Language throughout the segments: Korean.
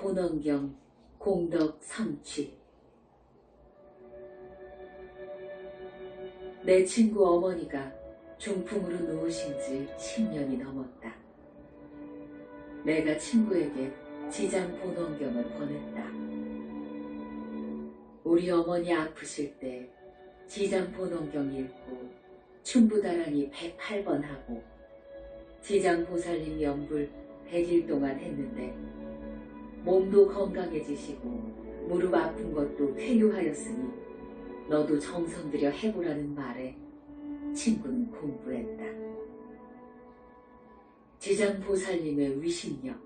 지장본원경 공덕 성취. 내 친구 어머니가 중풍으로 누우신 지 10년이 넘었다. 내가 친구에게 지장본원경을 보냈다. 우리 어머니 아프실 때 지장본원경 읽고 춘부다라니 108번 하고 지장보살님 연불 100일 동안 했는데 몸도 건강해지시고 무릎 아픈 것도 쾌유하였으니 너도 정성 들여 해보라는 말에 친구는 공부했다. 지장보살님의 위신력,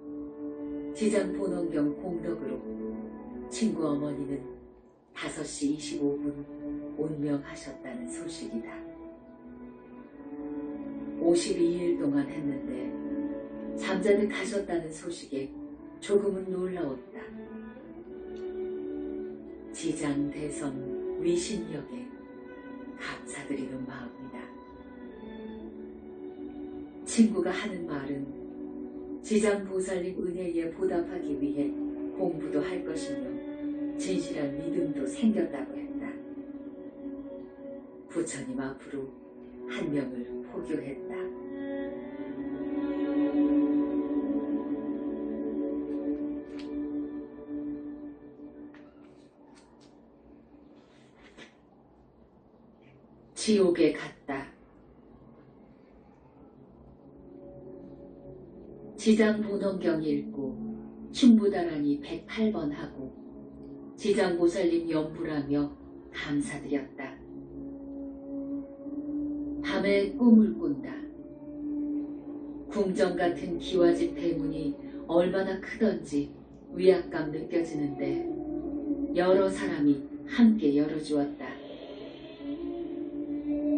지장본원경 공덕으로 친구 어머니는 5시 25분 운명하셨다는 소식이다. 52일 동안 했는데 잠자듯 하셨다는 소식에 조금은 놀라웠다. 지장대선 위신력에 감사드리는 마음이다. 친구가 하는 말은 지장보살님 은혜에 보답하기 위해 공부도 할 것이며 진실한 믿음도 생겼다고 했다. 부처님 앞으로 한 명을 포교했다. 지옥에 갔다. 지장본원경 읽고 춘부다라니 108번 하고 지장보살님 연불하며 감사드렸다. 밤에 꿈을 꾼다. 궁정 같은 기와집 대문이 얼마나 크던지 위압감 느껴지는데 여러 사람이 함께 열어주었다.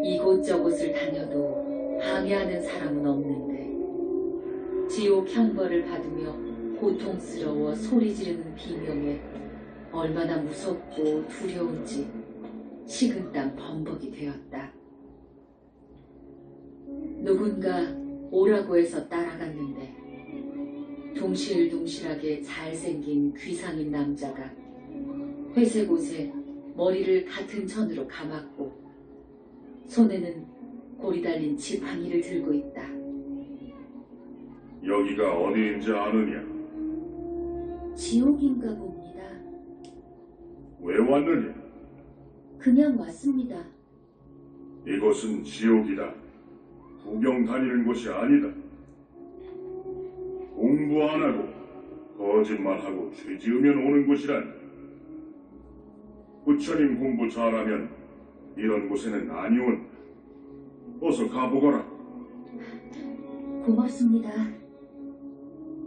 이곳저곳을 다녀도 방해하는 사람은 없는데 지옥 형벌을 받으며 고통스러워 소리 지르는 비명에 얼마나 무섭고 두려운지 식은땀 범벅이 되었다. 누군가 오라고 해서 따라갔는데 둥실둥실하게 잘생긴 귀상인 남자가 회색 옷에 머리를 같은 천으로 감았고 손에는 고리 달린 지팡이를 들고 있다. 여기가 어디인지 아느냐? 지옥인가 봅니다. 왜 왔느냐? 그냥 왔습니다. 이곳은 지옥이다. 구경 다니는 곳이 아니다. 공부 안 하고 거짓말하고 죄 지으면 오는 곳이란. 부처님 공부 잘하면 이런 곳에는 아니 온다. 어서 가보거라. 고맙습니다.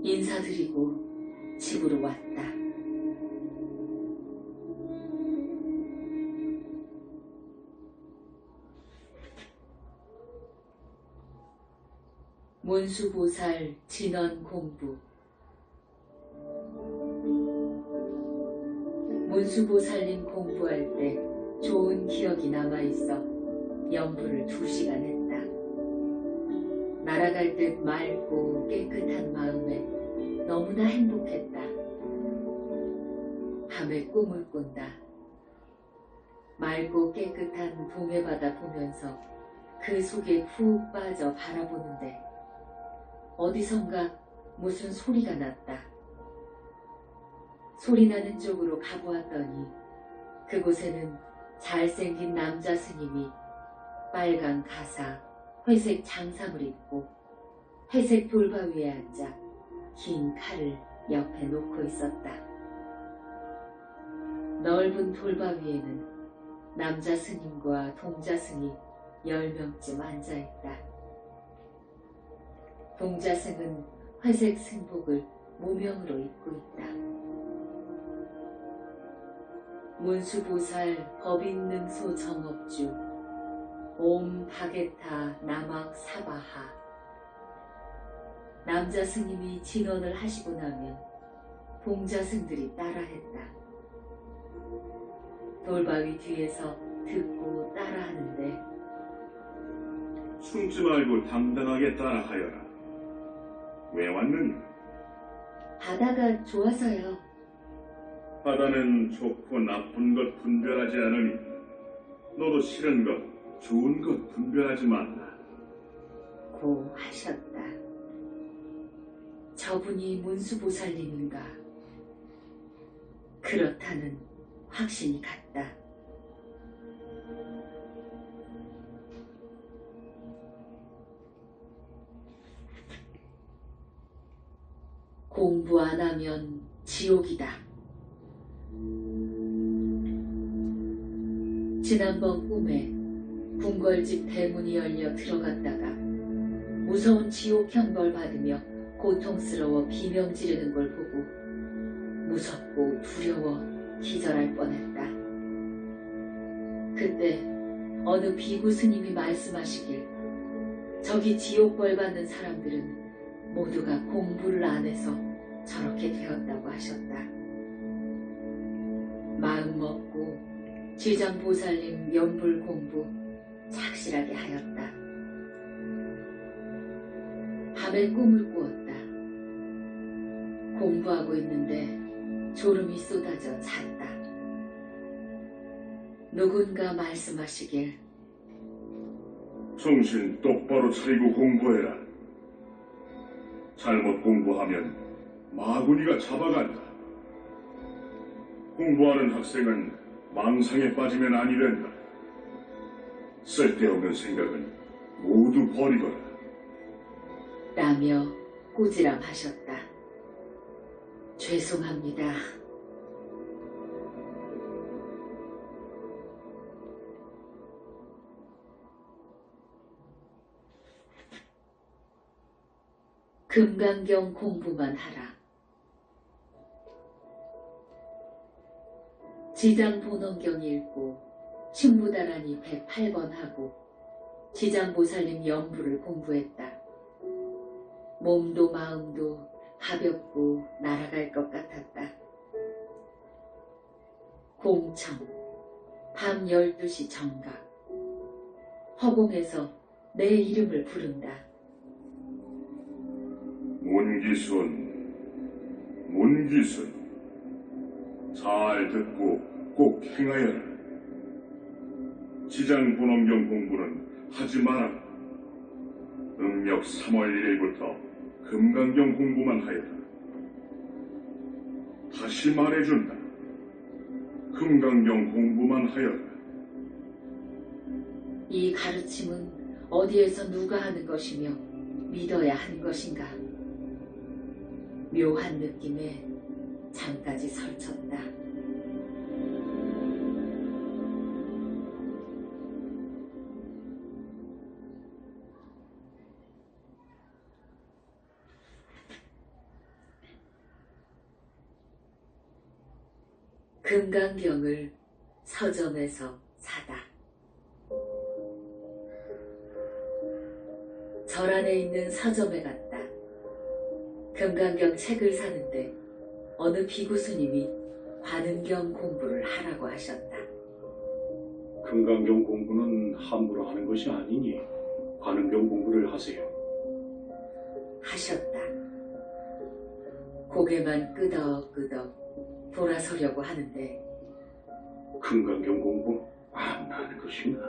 인사드리고 집으로 왔다. 문수보살 진언 공부. 문수보살님 공부할 때 좋은 기억이 남아있어 연불을 2시간 했다. 날아갈 듯 맑고 깨끗한 마음에 너무나 행복했다. 밤에 꿈을 꾼다. 맑고 깨끗한 동해바다 보면서 그 속에 푹 빠져 바라보는데 어디선가 무슨 소리가 났다. 소리 나는 쪽으로 가보았더니 그곳에는 잘생긴 남자 스님이 빨간 가사, 회색 장삼을 입고 회색 돌바 위에 앉아 긴 칼을 옆에 놓고 있었다. 넓은 돌바 위에는 남자 스님과 동자 스님 10명쯤 앉아있다. 동자승은 회색 승복을 무명으로 입고 있다. 문수보살 법인능소 정업주 옴 바게타 나막 사바하. 남자 스님이 진언을 하시고 나면 동자승들이 따라했다. 돌바위 뒤에서 듣고 따라하는데 숨지 말고 당당하게 따라하여라. 왜 왔느냐? 바다가 좋아서요. 바다는 좋고 나쁜 것 분별하지 않으니 너도 싫은 것, 좋은 것 분별하지 말라. 고 하셨다. 저분이 문수보살님인가? 그렇다는 확신이 갔다. 공부 안 하면 지옥이다. 지난번 꿈에 궁궐집 대문이 열려 들어갔다가 무서운 지옥 형벌 받으며 고통스러워 비명 지르는 걸 보고 무섭고 두려워 기절할 뻔했다. 그때 어느 비구 스님이 말씀하시길 저기 지옥벌 받는 사람들은 모두가 공부를 안 해서 저렇게 되었다고 하셨다. 마음 먹고 지장보살님 연불 공부 착실하게 하였다. 밤에 꿈을 꾸었다. 공부하고 있는데 졸음이 쏟아져 잤다. 누군가 말씀하시길 정신 똑바로 차리고 공부해라. 잘못 공부하면 마구니가 잡아간다. 공부하는 학생은 망상에 빠지면 아니 된다. 쓸데없는 생각은 모두 버리거라. 라며 꾸지람하셨다. 죄송합니다. 금강경 공부만 하라. 지장본원경 읽고 충무다란이 108번 하고 지장보살님 연부를 공부했다. 몸도 마음도 가볍고 날아갈 것 같았다. 공청, 밤 12시 정각. 허공에서 내 이름을 부른다. 문기순, 문기순. 잘 듣고 꼭 행하여라. 지장본원경 공부는 하지 마라. 음력 3월 1일부터 금강경 공부만 하여라. 다시 말해준다. 금강경 공부만 하여라. 이 가르침은 어디에서 누가 하는 것이며 믿어야 하는 것인가? 묘한 느낌에 잠까지 설쳤다. 금강경을 서점에서 사다. 절 안에 있는 서점에 갔다. 금강경 책을 사는데 어느 비구스님이 관음경 공부를 하라고 하셨다. 금강경 공부는 함부로 하는 것이 아니니 관음경 공부를 하세요. 하셨다. 고개만 끄덕끄덕 돌아서려고 하는데 금강경 공부 안 하는 것인가?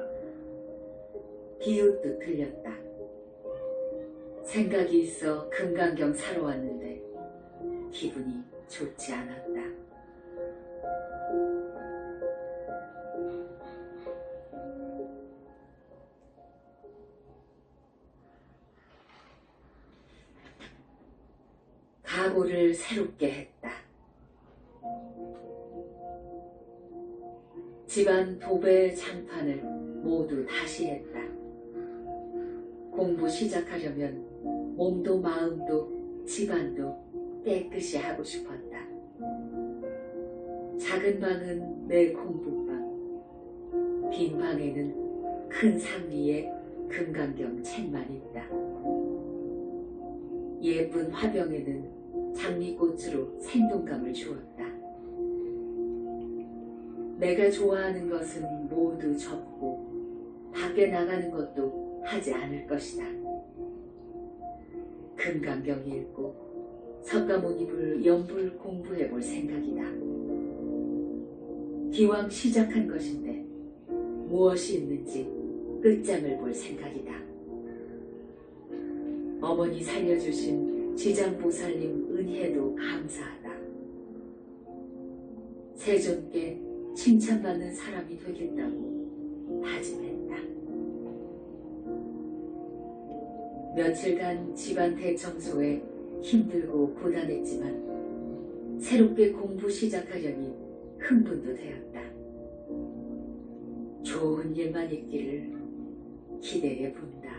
비웃듯 들렸다. 생각이 있어 금강경 사러 왔는데 기분이 좋지 않았다. 각오를 새롭게 했다. 집안 도배 장판을 모두 다시 했다. 공부 시작하려면 몸도 마음도 집안도 깨끗이 하고 싶었다. 작은 방은 내 공부방, 빈 방에는 큰 상 위에 금강경 책만 있다. 예쁜 화병에는 장미꽃으로 생동감을 주었다. 내가 좋아하는 것은 모두 접고 밖에 나가는 것도 하지 않을 것이다. 금강경 읽고 석가모니불 연불 공부해 볼 생각이다. 기왕 시작한 것인데 무엇이 있는지 끝장을 볼 생각이다. 어머니 살려주신 지장보살님 은혜도 감사하다. 세존께 칭찬받는 사람이 되겠다고 다짐했다. 며칠간 집안 대청소에 힘들고 고단했지만 새롭게 공부 시작하려니 흥분도 되었다. 좋은 일만 있기를 기대해 본다.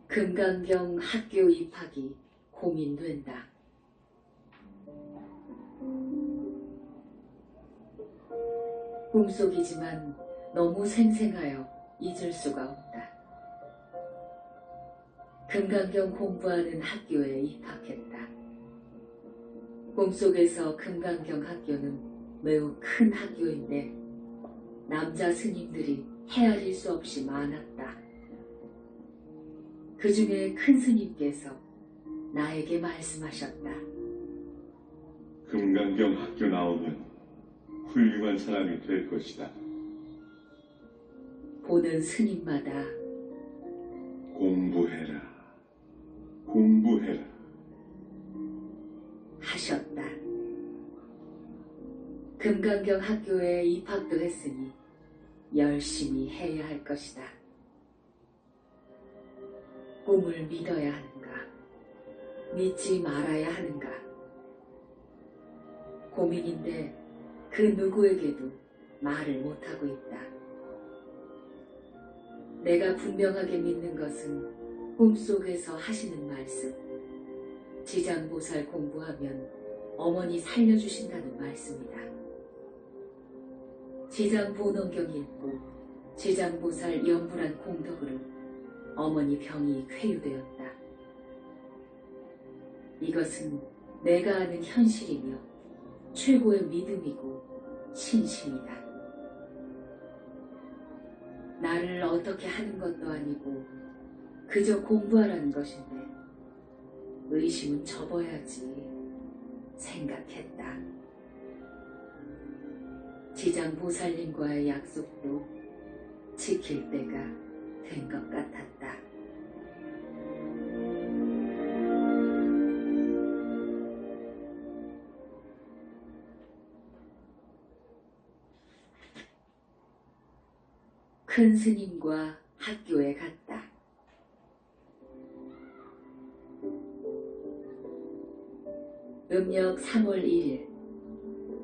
금강경 학교 입학이 고민된다. 꿈속이지만 너무 생생하여 잊을 수가 없다. 금강경 공부하는 학교에 입학했다. 꿈속에서 금강경 학교는 매우 큰 학교인데 남자 스님들이 헤아릴 수 없이 많았다. 그 중에 큰 스님께서 나에게 말씀하셨다. 금강경 학교 나오면 훌륭한 사람이 될 것이다. 보는 스님마다 공부해라. 공부해라. 하셨다. 금강경 학교에 입학도 했으니 열심히 해야 할 것이다. 꿈을 믿어야 하는가? 믿지 말아야 하는가? 고민인데 그 누구에게도 말을 못하고 있다. 내가 분명하게 믿는 것은 꿈속에서 하시는 말씀, 지장보살 공부하면 어머니 살려주신다는 말씀이다. 지장보논경 읽고 지장보살 연불한 공덕으로 어머니 병이 쾌유되었다. 이것은 내가 아는 현실이며 최고의 믿음이고 신심이다. 나를 어떻게 하는 것도 아니고 그저 공부하라는 것인데 의심은 접어야지 생각했다. 지장보살님과의 약속도 지킬 때가 된 것 같았다. 큰 스님과 학교에 갔다. 음력 3월 1일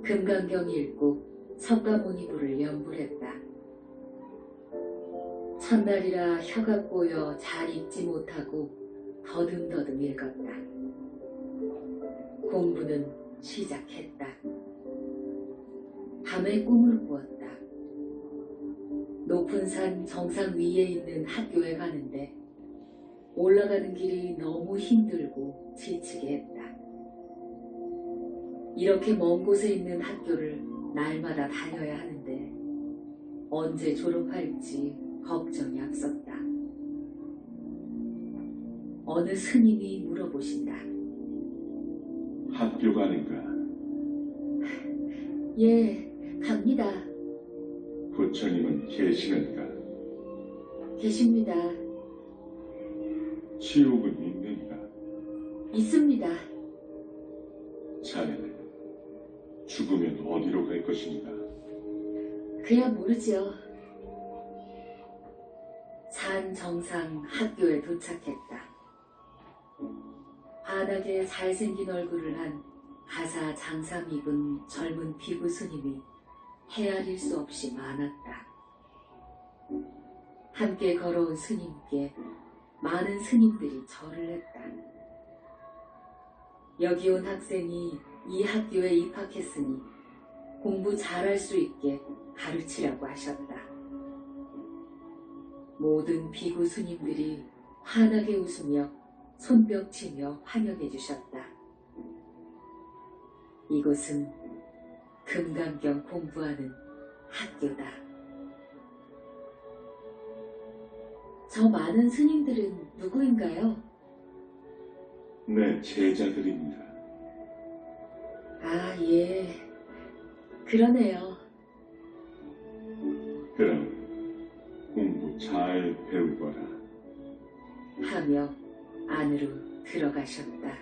금강경 읽고 석가모니불을 연불했다. 첫날이라 혀가 꼬여 잘 읽지 못하고 더듬더듬 읽었다. 공부는 시작했다. 밤에 꿈을 꾸었다. 높은 산 정상 위에 있는 학교에 가는데 올라가는 길이 너무 힘들고 지치게 했다. 이렇게 먼 곳에 있는 학교를 날마다 다녀야 하는데 언제 졸업할지 걱정이 앞섰다. 어느 스님이 물어보신다. 학교 가는가? 예, 갑니다. 부처님은 계시는가? 계십니다. 지옥은 있는가? 있습니다. 자네는 죽으면 어디로 갈 것인가? 그야 모르지요. 산 정상 학교에 도착했다. 환하게 잘생긴 얼굴을 한 가사 장삼 입은 젊은 비구 스님이 헤아릴 수 없이 많았다. 함께 걸어온 스님께 많은 스님들이 절을 했다. 여기 온 학생이 이 학교에 입학했으니 공부 잘할 수 있게 가르치라고 하셨다. 모든 비구 스님들이 환하게 웃으며 손뼉치며 환영해 주셨다. 이곳은 금강경 공부하는 학교다. 저 많은 스님들은 누구인가요? 내 제자들입니다. 아, 예. 그러네요. 그럼 공부 잘 배우거라. 하며 안으로 들어가셨다.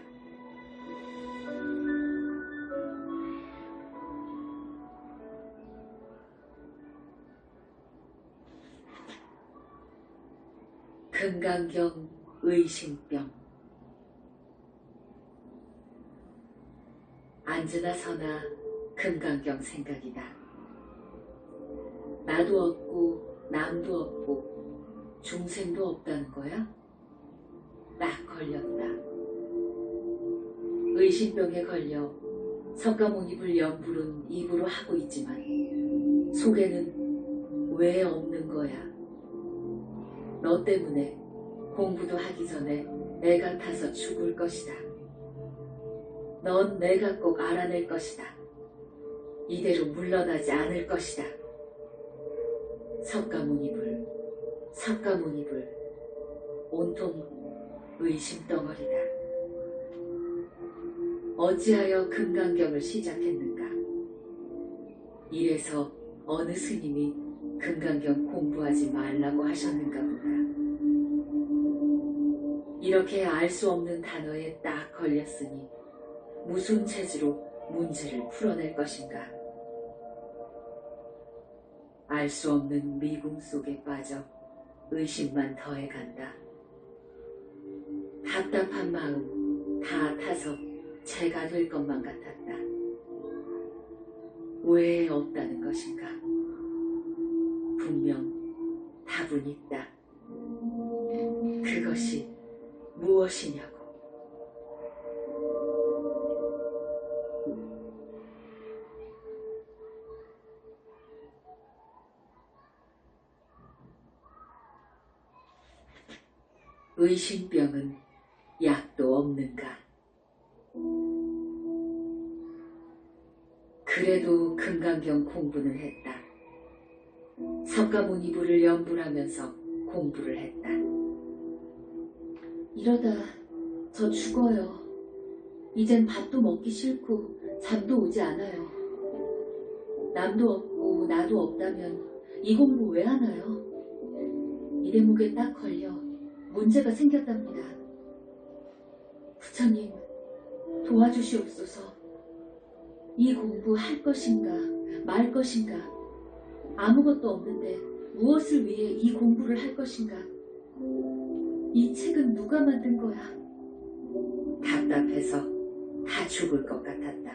금강경 의심병. 앉으나 서나 금강경 생각이다. 나도 없고 남도 없고 중생도 없다는 거야? 딱 걸렸다. 의심병에 걸려 석가모니불 연불은 입으로 하고 있지만 속에는 왜 없는 거야? 너 때문에 공부도 하기 전에 내가 타서 죽을 것이다. 넌 내가 꼭 알아낼 것이다. 이대로 물러나지 않을 것이다. 석가모니불, 석가모니불, 온통 의심덩어리다. 어찌하여 금강경을 시작했는가? 이래서 어느 스님이 금강경 공부하지 말라고 하셨는가 보다. 이렇게 알 수 없는 단어에 딱 걸렸으니 무슨 체지로 문제를 풀어낼 것인가? 알 수 없는 미궁 속에 빠져 의심만 더해간다. 답답한 마음 다 타서 재가 될 것만 같았다. 왜 없다는 것인가? 분명 답은 있다. 그것이 무엇이냐고. 의심병은 약도 없는가? 그래도 금강경 공부는 했다. 석가모니불을 연불하면서 공부를 했다. 이러다 저 죽어요. 이젠 밥도 먹기 싫고 잠도 오지 않아요. 남도 없고 나도 없다면 이 공부 왜 하나요? 이 대목에 딱 걸려 문제가 생겼답니다. 부처님, 도와주시옵소서. 이 공부 할 것인가 말 것인가? 아무것도 없는데 무엇을 위해 이 공부를 할 것인가? 이 책은 누가 만든 거야? 답답해서 다 죽을 것 같았다.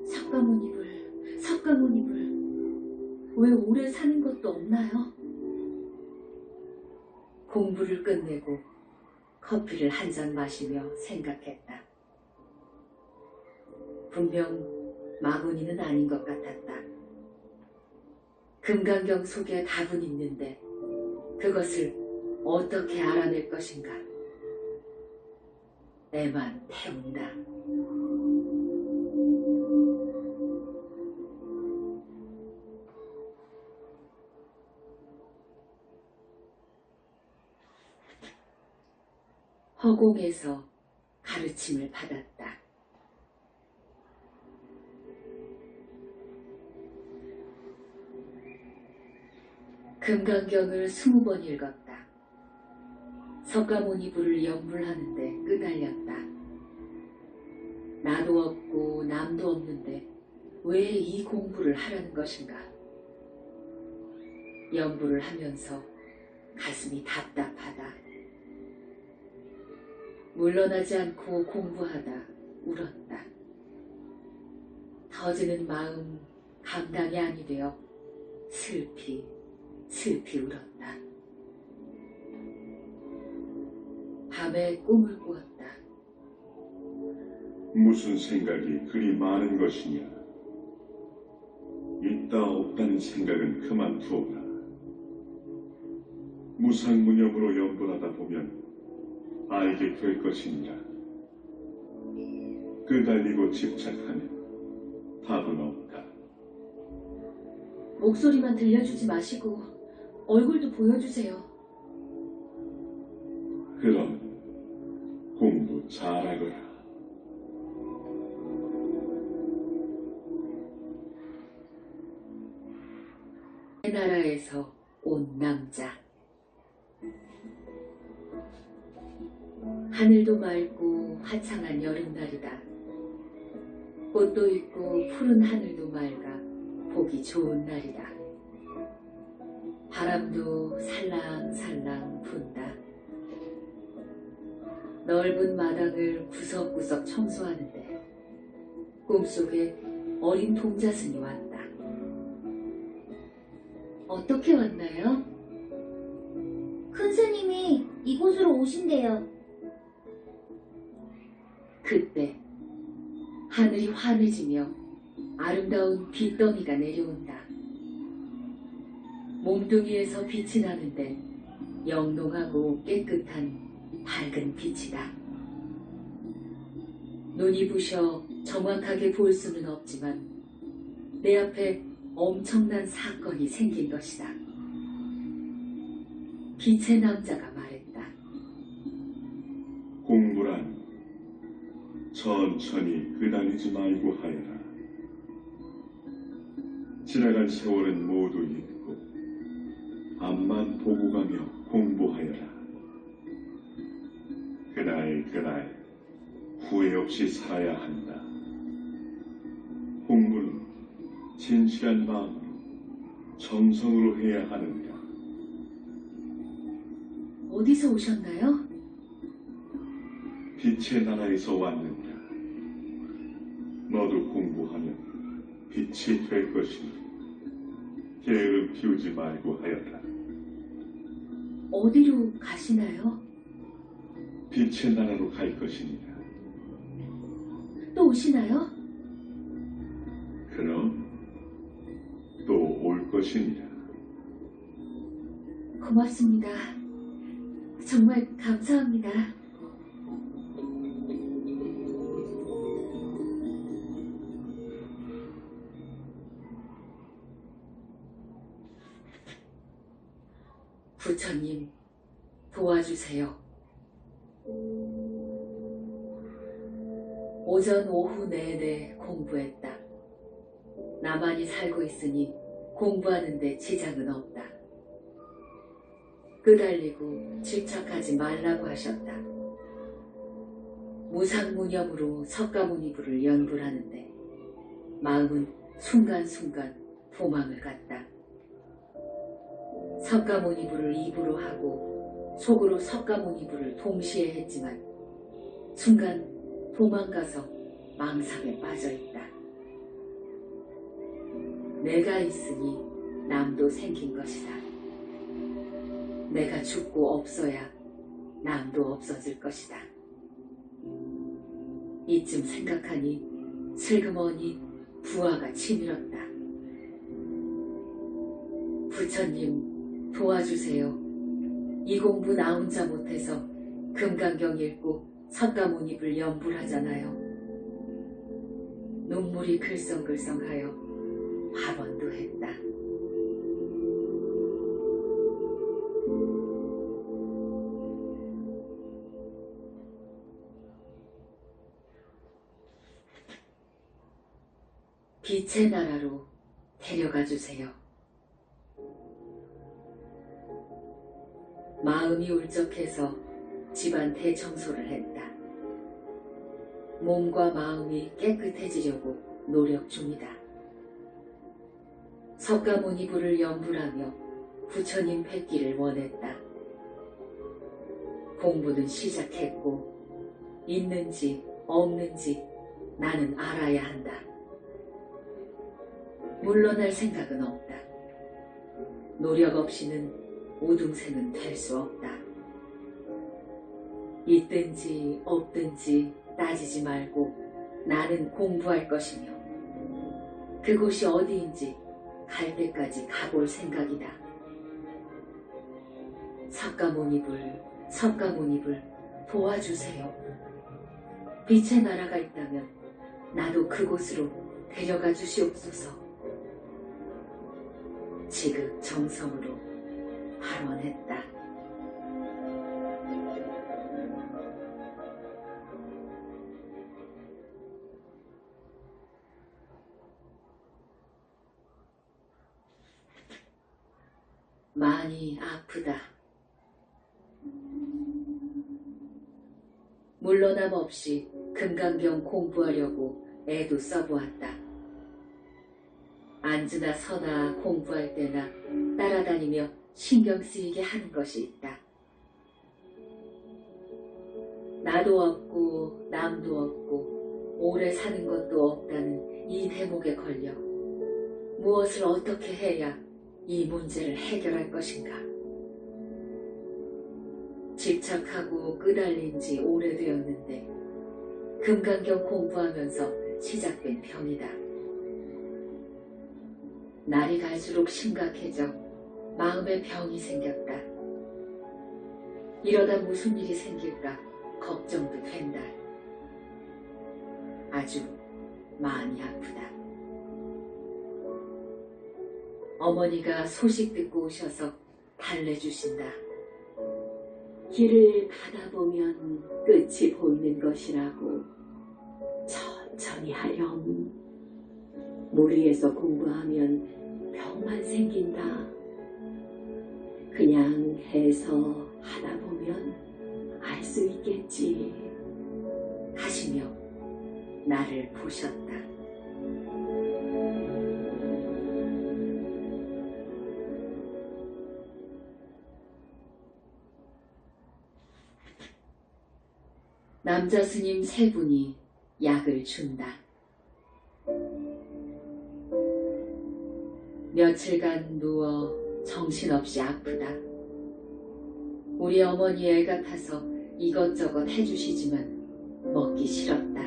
석가모니불, 석가모니불, 왜 오래 사는 것도 없나요? 공부를 끝내고 커피를 한 잔 마시며 생각했다. 분명 마구니는 아닌 것 같았다. 금강경 속에 답은 있는데 그것을 어떻게 알아낼 것인가? 애만 태운다. 허공에서 가르침을 받았다. 금강경을 20번 읽었다. 석가모니불을 연불하는데 끄달렸다. 나도 없고 남도 없는데 왜 이 공부를 하라는 것인가? 연불을 하면서 가슴이 답답하다. 물러나지 않고 공부하다 울었다. 터지는 마음 감당이 아니 되어 슬피 울었다. 밤에 꿈을 꾸었다. 무슨 생각이 그리 많은 것이냐? 있다 없다는 생각은 그만두어라. 무상무념으로 연불하다 보면 알게 될 것이니라. 끄달리고 집착하면 답은 없다. 목소리만 들려주지 마시고 얼굴도 보여주세요. 그럼 공부 잘하거라. 내 나라에서 온 남자. 하늘도 맑고 화창한 여름날이다. 꽃도 있고 푸른 하늘도 맑아 보기 좋은 날이다. 바람도 살랑살랑 분다. 넓은 마당을 구석구석 청소하는데 꿈속에 어린 동자승이 왔다. 어떻게 왔나요? 큰 스님이 이곳으로 오신대요. 그때 하늘이 환해지며 아름다운 빛더미가 내려온다. 몸뚱이에서 빛이 나는데 영롱하고 깨끗한 밝은 빛이다. 눈이 부셔 정확하게 볼 수는 없지만 내 앞에 엄청난 사건이 생긴 것이다. 빛의 남자가 말했다. 공부란 천천히 끄달리지 말고 하여라. 지나간 세월은 모두 잊고 앞만 보고 가며 공부하여라. 그날 후회 없이 살아야 한다. 공부는 진실한 마음으로 정성으로 해야 하는가. 어디서 오셨나요? 빛의 나라에서 왔느니라. 너도 공부하면 빛이 될 것이니 게으름 피우지 말고 하여라. 어디로 가시나요? 빛의 나라로 갈 것이니라. 또 오시나요? 그럼 또 올 것이니라. 고맙습니다. 정말 감사합니다. 부처님, 도와주세요. 오전 오후 내내 공부했다. 나만이 살고 있으니 공부하는 데 지장은 없다. 끄달리고 집착하지 말라고 하셨다. 무상무념으로 석가모니부를 연불하는데 마음은 순간순간 도망을 갔다. 석가모니부를 입으로 하고 속으로 석가모니부를 동시에 했지만 순간 도망가서 망상에 빠져있다. 내가 있으니 남도 생긴 것이다. 내가 죽고 없어야 남도 없어질 것이다. 이쯤 생각하니 슬그머니 부하가 치밀었다. 부처님, 도와주세요. 이 공부 나 혼자 못해서 금강경 읽고 석가모니불 연불하잖아요. 눈물이 글썽글썽하여 발언도 했다. 빛의 나라로 데려가 주세요. 마음이 울적해서 집안 대청소를 했다. 몸과 마음이 깨끗해지려고 노력 중이다. 석가모니불을 연불하며 부처님 뵙기를 원했다. 공부는 시작했고 있는지 없는지 나는 알아야 한다. 물러날 생각은 없다. 노력 없이는 우등생은 될 수 없다. 있든지 없든지 따지지 말고 나는 공부할 것이며 그곳이 어디인지 갈 때까지 가볼 생각이다. 석가모니불 도와주세요. 빛의 나라가 있다면 나도 그곳으로 데려가 주시옵소서. 지극정성으로 발언했다. 많이 아프다. 물러남 없이 금강경 공부하려고 애도 써보았다. 앉으나 서나 공부할 때나 따라다니며 신경 쓰이게 하는 것이 있다. 나도 없고 남도 없고 오래 사는 것도 없다는 이 대목에 걸려 무엇을 어떻게 해야 이 문제를 해결할 것인가. 집착하고 끄달린 지 오래되었는데 금강경 공부하면서 시작된 병이다. 날이 갈수록 심각해져 마음에 병이 생겼다. 이러다 무슨 일이 생길까 걱정도 된다. 아주 많이 아프다. 어머니가 소식 듣고 오셔서 달래주신다. 길을 가다 보면 끝이 보이는 것이라고. 천천히 하렴. 무리해서 공부하면 병만 생긴다. 그냥 해서 하다 보면 알 수 있겠지. 하시며 나를 보셨다. 남자 스님 세 분이 약을 준다. 며칠간 누워 정신없이 아프다. 우리 어머니 애 같아서 이것저것 해주시지만 먹기 싫었다.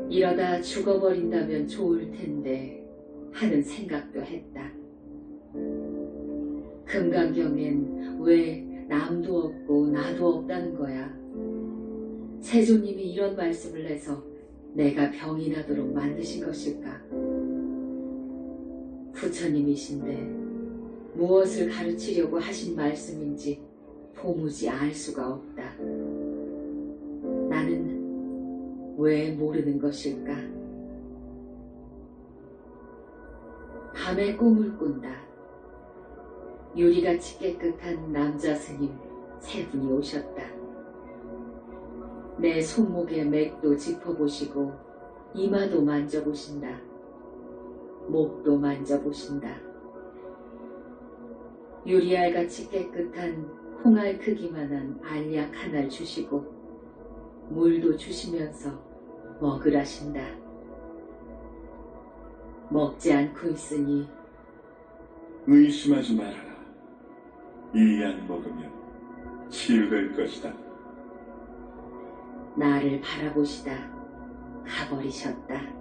이러다 죽어버린다면 좋을 텐데 하는 생각도 했다. 금강경엔 왜 남도 없고 나도 없다는 거야. 세조님이 이런 말씀을 해서 내가 병이 나도록 만드신 것일까? 부처님이신데 무엇을 가르치려고 하신 말씀인지 도무지 알 수가 없다. 나는 왜 모르는 것일까? 밤에 꿈을 꾼다. 유리같이 깨끗한 남자 스님 세 분이 오셨다. 내 손목의 맥도 짚어보시고 이마도 만져보신다. 목도 만져보신다. 유리알같이 깨끗한 홍알 크기만한 알약 하나를 주시고 물도 주시면서 먹으라신다. 먹지 않고 있으니 의심하지 말아라. 이 약 먹으면 치유될 것이다. 나를 바라보시다 가버리셨다.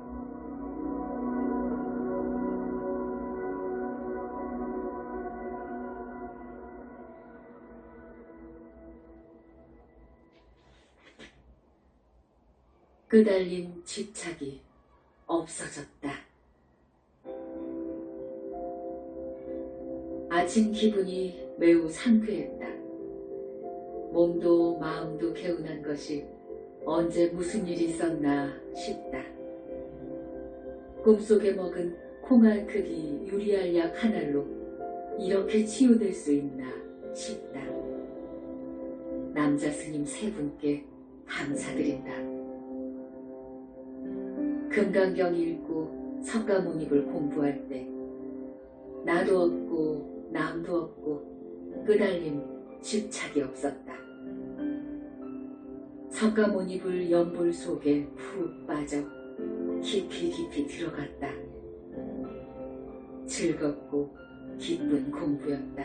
끄달린 집착이 없어졌다. 아침 기분이 매우 상쾌했다. 몸도 마음도 개운한 것이 언제 무슨 일이 있었나 싶다. 꿈속에 먹은 콩알 크기 유리알약 하나로 이렇게 치유될 수 있나 싶다. 남자 스님 세 분께 감사드린다. 금강경 읽고 석가모니를 공부할 때 나도 없고 남도 없고 끄달림 집착이 없었다. 석가모니불 연불 속에 푹 빠져 깊이 깊이 들어갔다. 즐겁고 기쁜 공부였다.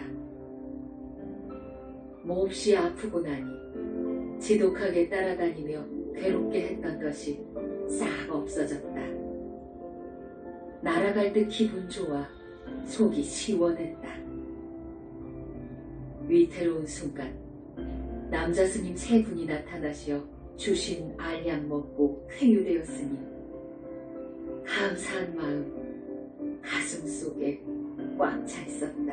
몹시 아프고 나니 지독하게 따라다니며 괴롭게 했던 것이 싹 없어졌다. 날아갈 듯 기분 좋아 속이 시원했다. 위태로운 순간 남자 스님 세 분이 나타나시어 주신 알약 먹고 쾌유되었으니 감사한 마음 가슴 속에 꽉 차 있었다.